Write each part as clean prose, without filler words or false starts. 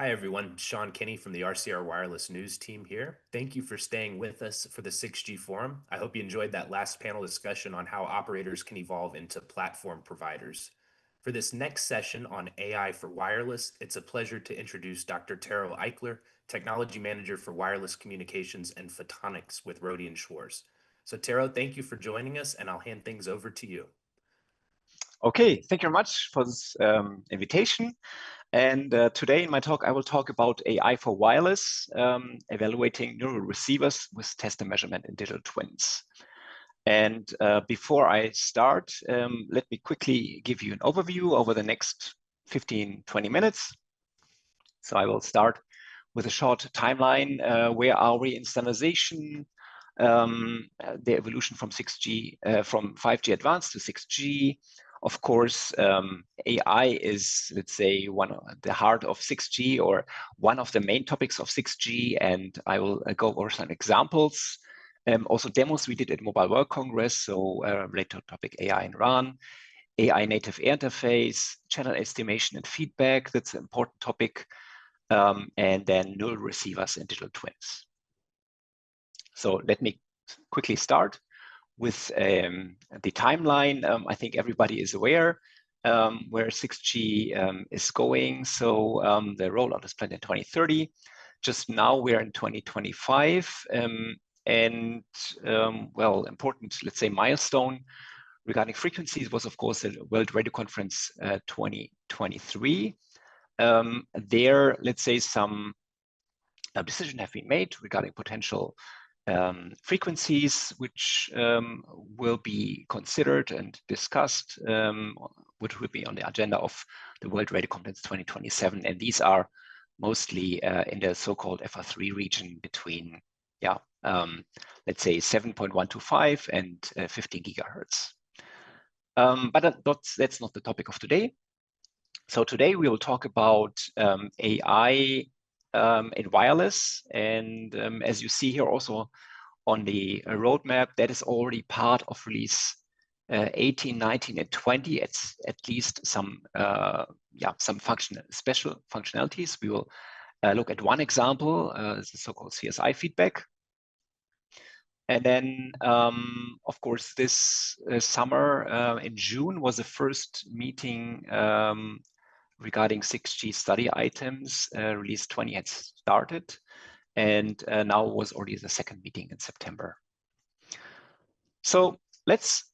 Hi, everyone. Sean Kinney from the RCR Wireless News team here. Thank you for staying with us for the 6G Forum. I hope you enjoyed that last panel discussion on how operators can evolve into platform providers. For this next session on AI for wireless, it's a pleasure to introduce Dr. Taro Eichler, Technology Manager for Wireless Communications and Photonics with Rohde and Schwarz. So, Taro, thank you for joining us, and I'll hand things over to you. Okay, thank you very much for this invitation. And today in my talk, I will talk about AI for wireless, evaluating neural receivers with test and measurement in digital twins. And before I start, let me quickly give you an overview over the next 15-20 minutes. So I will start with a short timeline. Where are we in standardization? The evolution from 6G, from 5G advanced to 6G. Of course, AI is, let's say, the heart of 6G, or one of the main topics of 6G, and I will go over some examples. Also demos we did at Mobile World Congress, so related topic AI in RAN, AI native air interface, channel estimation and feedback, that's an important topic, and then neural receivers and digital twins. So let me quickly start with the timeline. I think everybody is aware where 6G is going. So the rollout is planned in 2030. Just now we're in 2025. Well, important, let's say, milestone regarding frequencies was, of course, the World Radio Conference 2023. There, let's say, some decisions have been made regarding potential frequencies, which will be considered and discussed, which will be on the agenda of the World Radio Conference 2027. And these are mostly in the so-called FR3 region between, let's say 7.125 and 15 gigahertz. But that's not the topic of today. So today we will talk about AI in wireless, and as you see here also on the roadmap, that is already part of release 18, 19, and 20. It's at least some special functionalities. We will look at one example, the so-called CSI feedback. And then, of course, this summer in June was the first meeting regarding 6G study items. Release 20 had started, and now was already the second meeting in September. So let's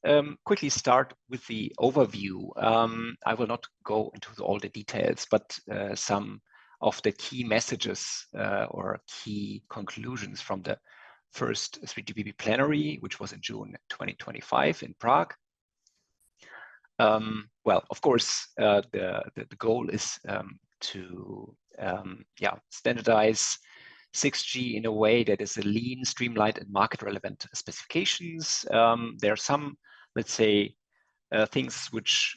quickly start with the overview. I will not go into all the details, but some of the key messages or key conclusions from the first 3GPP plenary, which was in June 2025 in Prague. Well, of course, the goal is to standardize 6G in a way that is a lean, streamlined, and market-relevant specifications. There are some, let's say, things which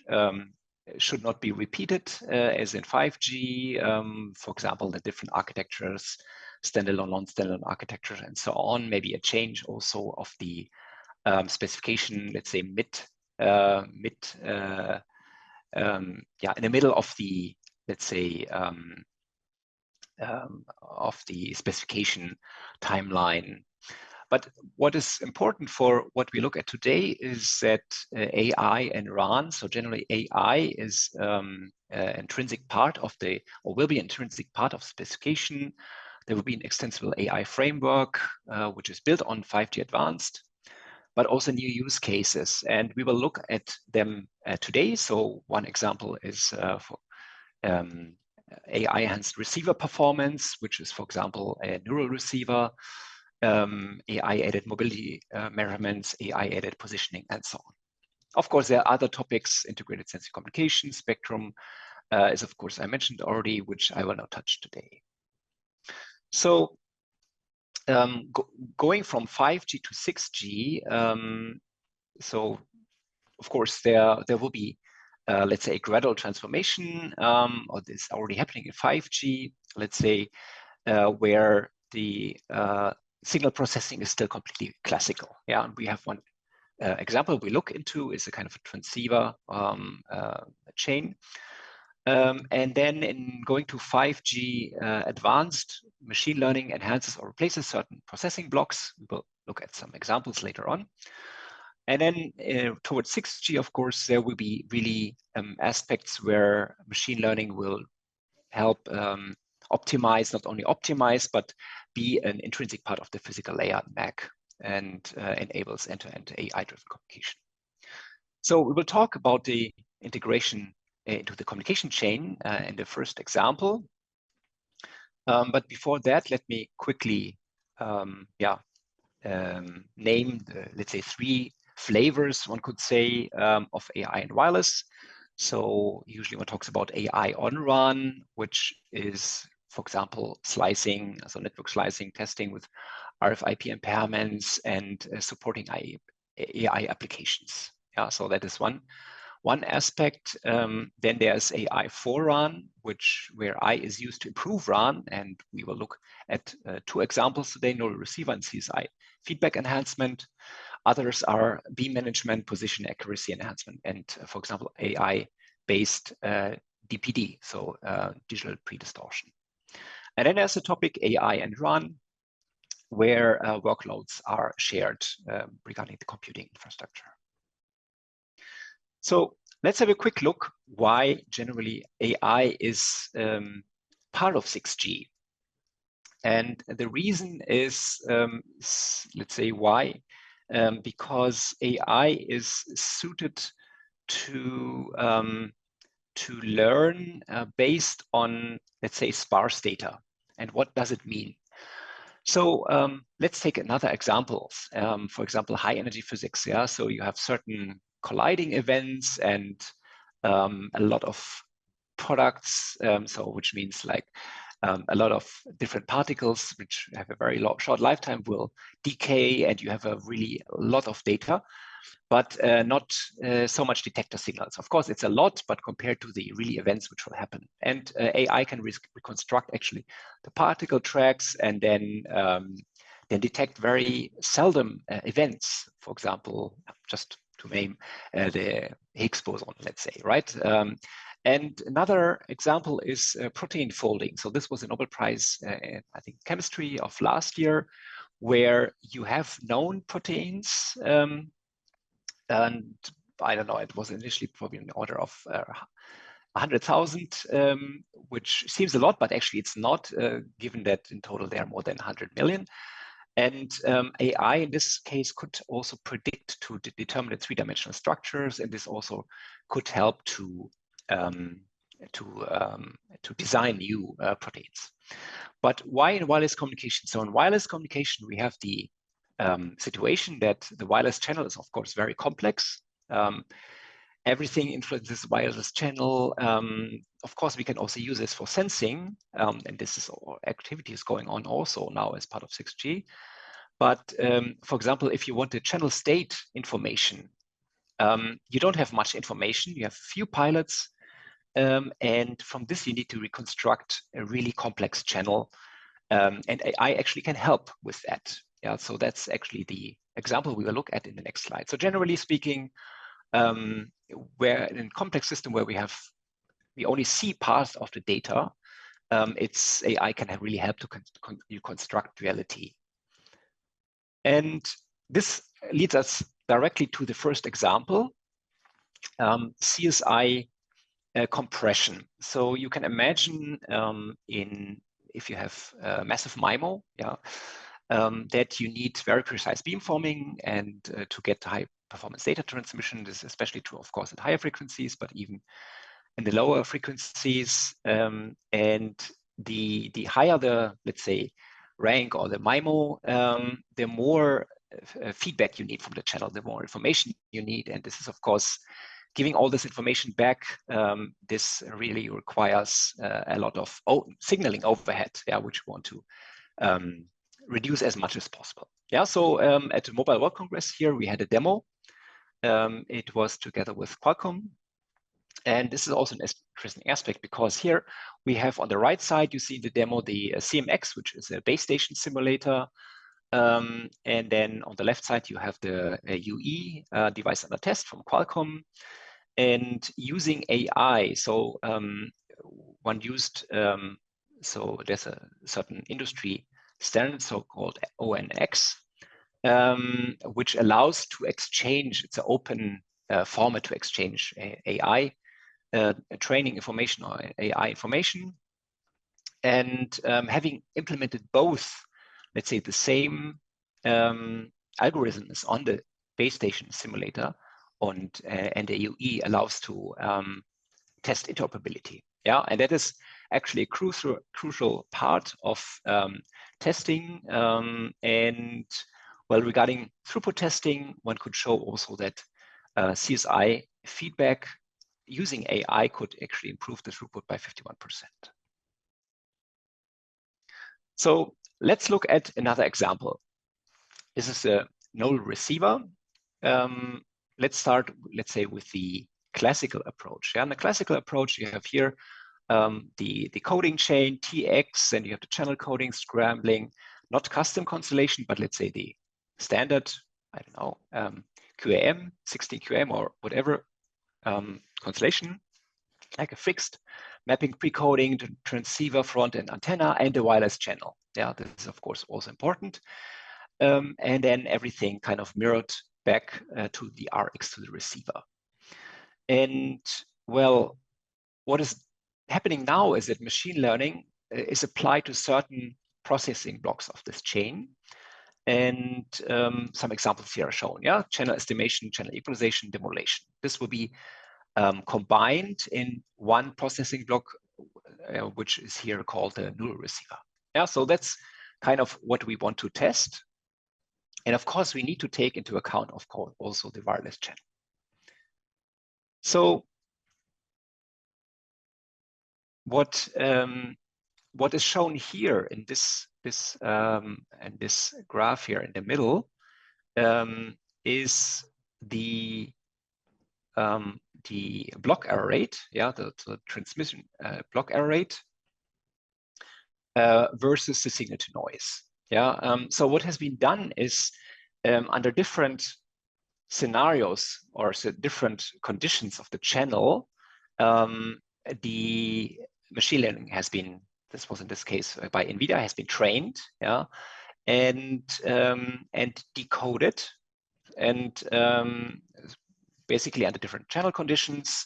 should not be repeated as in 5G. For example, the different architectures, standalone, non-standalone architectures, and so on. Maybe a change also of the specification, let's say in the middle of the, let's say, of the specification timeline. But what is important for what we look at today is that AI and RAN, so generally AI is an intrinsic part of the, or will be an intrinsic part of specification. There will be an extensible AI framework, which is built on 5G advanced, but also new use cases. And we will look at them today. So one example is for AI-enhanced receiver performance, which is, for example, a neural receiver, AI-aided mobility measurements, AI-aided positioning, and so on. Of course, there are other topics. Integrated sensing communication spectrum is, of course, I mentioned already, which I will not touch today. So going from 5G to 6G, so of course there will be, let's say, a gradual transformation, or this is already happening in 5G, let's say, where the signal processing is still completely classical. Yeah, and we have one example we look into is a kind of a transceiver chain. And then in going to 5G, advanced machine learning enhances or replaces certain processing blocks. We will look at some examples later on. And then towards 6G, of course, there will be really aspects where machine learning will help optimize, not only optimize, but be an intrinsic part of the physical layer MAC and enables end-to-end AI-driven communication. So we will talk about the integration into the communication chain in the first example. But before that, let me quickly name the, let's say, 3 flavors, one could say, of AI and wireless. So usually one talks about AI on RAN, which is, for example, slicing, so network slicing, testing with RFIP impairments and supporting AI applications. Yeah, so that is one aspect. Then there's AI for RAN, where I is used to improve RAN, and we will look at 2 examples today: neural receiver and CSI feedback enhancement. Others are beam management, position accuracy enhancement, and for example, AI-based DPD, so digital pre-distortion. And then there's the topic AI and RAN, where workloads are shared regarding the computing infrastructure. So let's have a quick look why generally AI is part of 6G. And the reason is, let's say, why? Because AI is suited to learn based on, let's say, sparse data. And what does it mean? So let's take another example. For example, high energy physics. Yeah, so you have certain colliding events and a lot of products. So which means like a lot of different particles which have a very short lifetime will decay, and you have a lot of data, but not so much detector signals. Of course, it's a lot, but compared to the really events which will happen. And AI can reconstruct actually the particle tracks and then detect very seldom events. For example, just to name the Higgs boson, let's say, right? And another example is protein folding. So this was a Nobel Prize, I think, chemistry of last year, where you have known proteins, and I don't know, it was initially probably in the order of 100,000, which seems a lot, but actually it's not, given that in total there are more than 100 million. And AI in this case could also predict to determine the 3-dimensional structures, and this also could help to design new proteins. But why in wireless communication? So in wireless communication, we have the situation that the wireless channel is, of course, very complex. Everything influences the wireless channel. Of course, we can also use this for sensing, and this is all activities going on also now as part of 6G. But for example, if you want the channel state information, you don't have much information. You have a few pilots, and from this you need to reconstruct a really complex channel, and AI actually can help with that. Yeah, so that's actually the example we will look at in the next slide. So generally speaking, where in a complex system where we only see parts of the data, it's AI can really help to construct reality. And this leads us directly to the first example, CSI compression. So you can imagine if you have massive MIMO, that you need very precise beamforming, and to get high performance data transmission. This is especially true, of course, at higher frequencies, but even in the lower frequencies. And the higher the, let's say, rank or the MIMO, the more feedback you need from the channel, the more information you need. And this is, of course, giving all this information back. This really requires a lot of signaling overhead, which we want to reduce as much as possible. Yeah, so at the Mobile World Congress here, we had a demo. It was together with Qualcomm. And this is also an interesting aspect, because here we have on the right side, you see in the demo the CMX, which is a base station simulator. And then on the left side, you have the UE device under test from Qualcomm. And using AI, so one used, so there's a certain industry standard, so-called ONX, which allows to exchange, it's an open format to exchange AI training information or AI information. And having implemented both, let's say the same algorithms on the base station simulator, and the AUE allows to test interoperability. Yeah, and that is actually a crucial part of testing. And well, regarding throughput testing, one could show also that CSI feedback using AI could actually improve the throughput by 51%. So let's look at another example. This is a null receiver. Let's start, let's say, with the classical approach. Yeah, in the classical approach, you have here the coding chain, TX, and you have the channel coding, scrambling, not custom constellation, but let's say the standard, I don't know, QAM, 16 QAM or whatever constellation, like a fixed mapping pre-coding to transceiver, front and antenna, and the wireless channel. Yeah, this is of course also important. And then everything kind of mirrored back to the RX to the receiver. And well, what is happening now is that machine learning is applied to certain processing blocks of this chain. And some examples here are shown. Yeah, channel estimation, channel equalization, demodulation. This will be combined in one processing block, which is here called the null receiver. Yeah, so that's kind of what we want to test. And of course, we need to take into account, of course, also the wireless channel. So what is shown here in this graph here in the middle is the block error rate, yeah, the transmission block error rate versus the signal to noise. Yeah, so what has been done is under different scenarios or different conditions of the channel, the machine learning has been, this was in this case by NVIDIA, has been trained, yeah, and decoded, and basically under different channel conditions.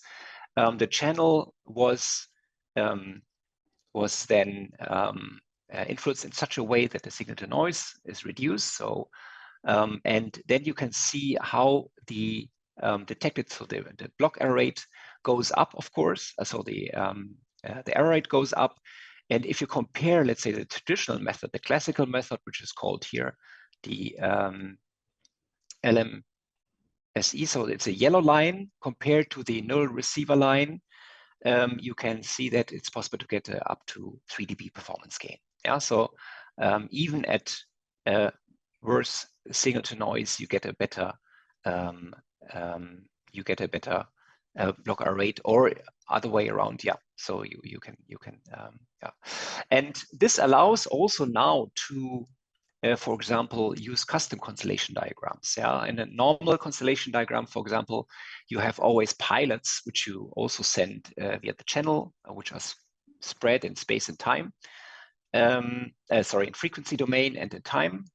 The channel was then influenced in such a way that the signal to noise is reduced. So and then you can see how the detected, so the block error rate goes up, of course. So the error rate goes up. And if you compare, let's say, the traditional method, the classical method, which is called here the LMSE, so it's a yellow line compared to the null receiver line, you can see that it's possible to get up to 3 dB performance gain. Yeah, so even at worse signal to noise, you get a better block error rate, or other way around. Yeah, so you can yeah, and this allows also now to for example, use custom constellation diagrams. Yeah, in a normal constellation diagram, for example, you have always pilots, which you also send via the channel, which are spread in space and time. Sorry, in frequency domain and in time.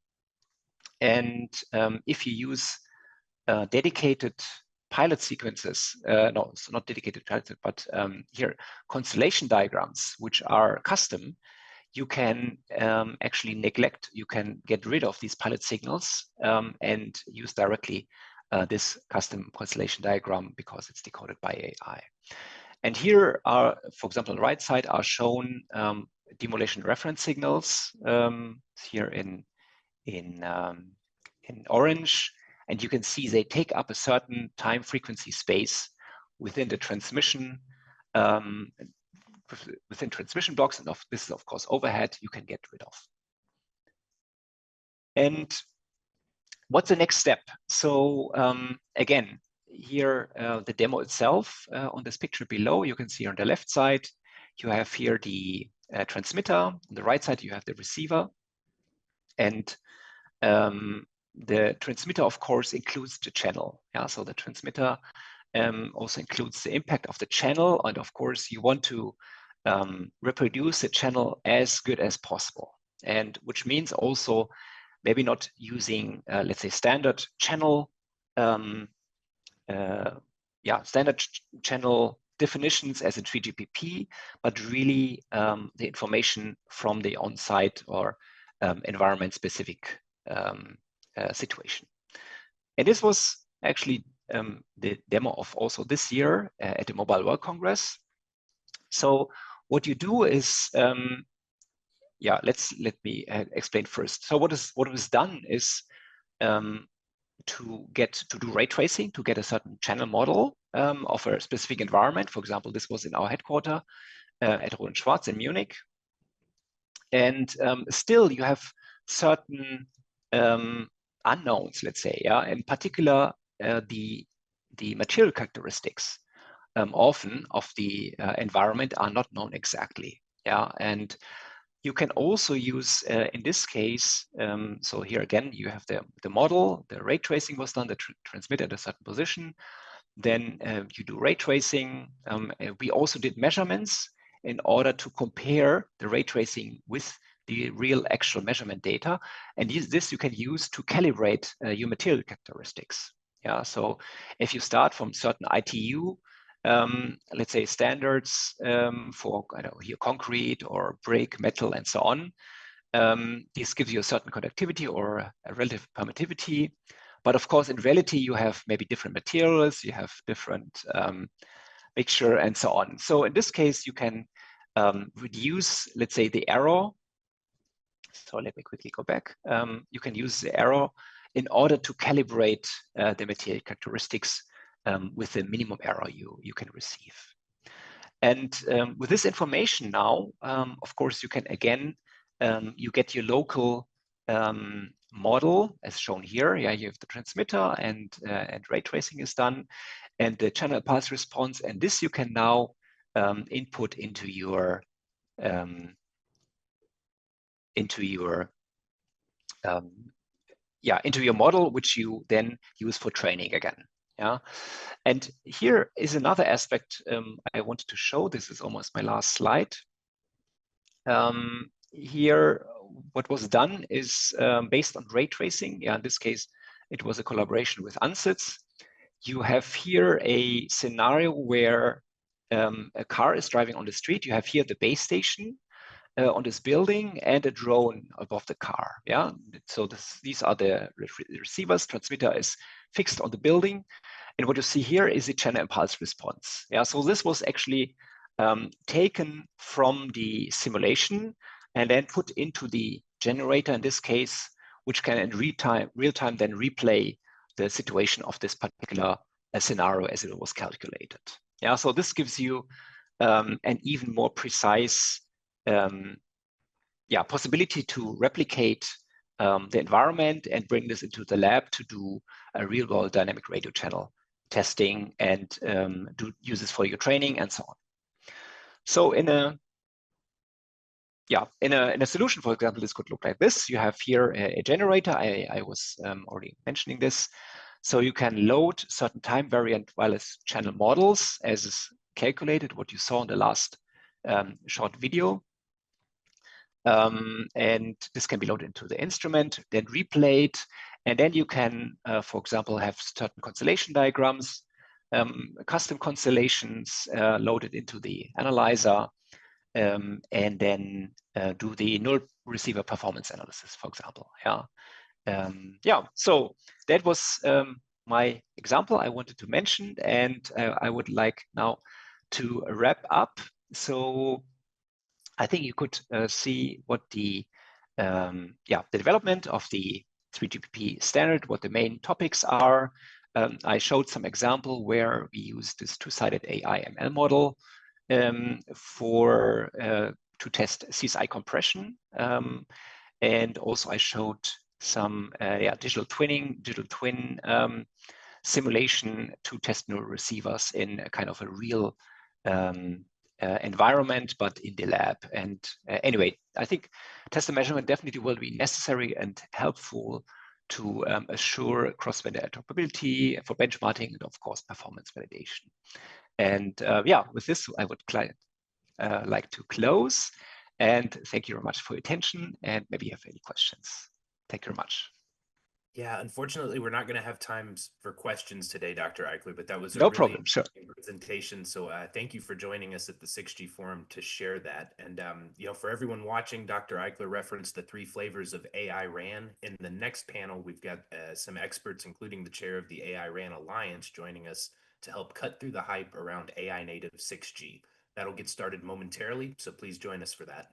And if you use dedicated pilot sequences, no, so not dedicated pilots, but here constellation diagrams, which are custom, you can actually neglect, you can get rid of these pilot signals and use directly this custom constellation diagram because it's decoded by AI. And here are, for example, on the right side are shown demodulation reference signals here in orange, and you can see they take up a certain time frequency space within the transmission within transmission blocks, and this is of course overhead you can get rid of. And what's the next step? So again, here the demo itself on this picture below, you can see on the left side, you have here the transmitter. On the right side, you have the receiver. And the transmitter, of course, includes the channel. Yeah, so the transmitter also includes the impact of the channel. And of course, you want to reproduce the channel as good as possible. And which means also maybe not using, let's say, standard channel, standard channel definitions as in 3GPP, but really the information from the on-site or environment-specific situation. And this was actually the demo of also this year at the Mobile World Congress. So what you do is, let me explain first. So what was done is to do ray tracing to get a certain channel model of a specific environment. For example, this was in our headquarters at Rohde and Schwarz in Munich. And still you have certain unknowns, let's say, in particular the material characteristics often of the environment are not known exactly. And you can also use, in this case, so here again, you have the model, the ray tracing was done, the transmitter at a certain position. Then you do ray tracing. We also did measurements in order to compare the ray tracing with the real actual measurement data. And this you can use to calibrate your material characteristics. So if you start from certain ITU, let's say standards for here concrete or brick, metal, and so on. This gives you a certain conductivity or a relative permittivity. But of course, in reality, you have maybe different materials, you have different mixture, and so on. So in this case, you can reduce, let's say, the error. So let me quickly go back. You can use the error in order to calibrate the material characteristics with the minimum error you can receive. And with this information now, of course, you can again, you get your local model as shown here. You have the transmitter and ray tracing is done and the channel pulse response. And this you can now input into your model, which you then use for training again. And here is another aspect I wanted to show. This is almost my last slide. Here, what was done is based on ray tracing. In this case, it was a collaboration with ANSYS. You have here a scenario where a car is driving on the street. You have here the base station on this building and a drone above the car. So these are the receivers. Transmitter is fixed on the building. And what you see here is the channel impulse response. So this was actually taken from the simulation and then put into the generator in this case, which can in real time then replay the situation of this particular scenario as it was calculated. So this gives you an even more precise possibility to replicate the environment and bring this into the lab to do a real-world dynamic radio channel testing and use this for your training and so on. So in a solution, for example, this could look like this. You have here a generator. I was already mentioning this. So you can load certain time variant wireless channel models as is calculated, what you saw in the last short video. And this can be loaded into the instrument, then replayed. And then you can, for example, have certain constellation diagrams, custom constellations loaded into the analyzer, and then do the null receiver performance analysis, for example. So that was my example I wanted to mention, and I would like now to wrap up. So I think you could see what the development of the 3GPP standard, what the main topics are. I showed some example where we use this two-sided AI/ML model to test CSI compression, and also I showed some digital twin simulation to test neural receivers in a kind of a real environment, but in the lab. And anyway, I think test and measurement definitely will be necessary and helpful to assure cross-vendor interoperability for benchmarking and of course performance validation. And yeah, with this, I would like to close. And thank you very much for your attention. And maybe you have any questions. Thank you very much. Yeah, unfortunately, we're not going to have time for questions today, Dr. Eichler, but that was a No really problem, sure. interesting presentation. So thank you for joining us at the 6G Forum to share that. And, for everyone watching, Dr. Eichler referenced the 3 flavors of AI RAN. In the next panel, we've got some experts, including the chair of the AI RAN Alliance, joining us to help cut through the hype around AI native 6G. That'll get started momentarily, so please join us for that.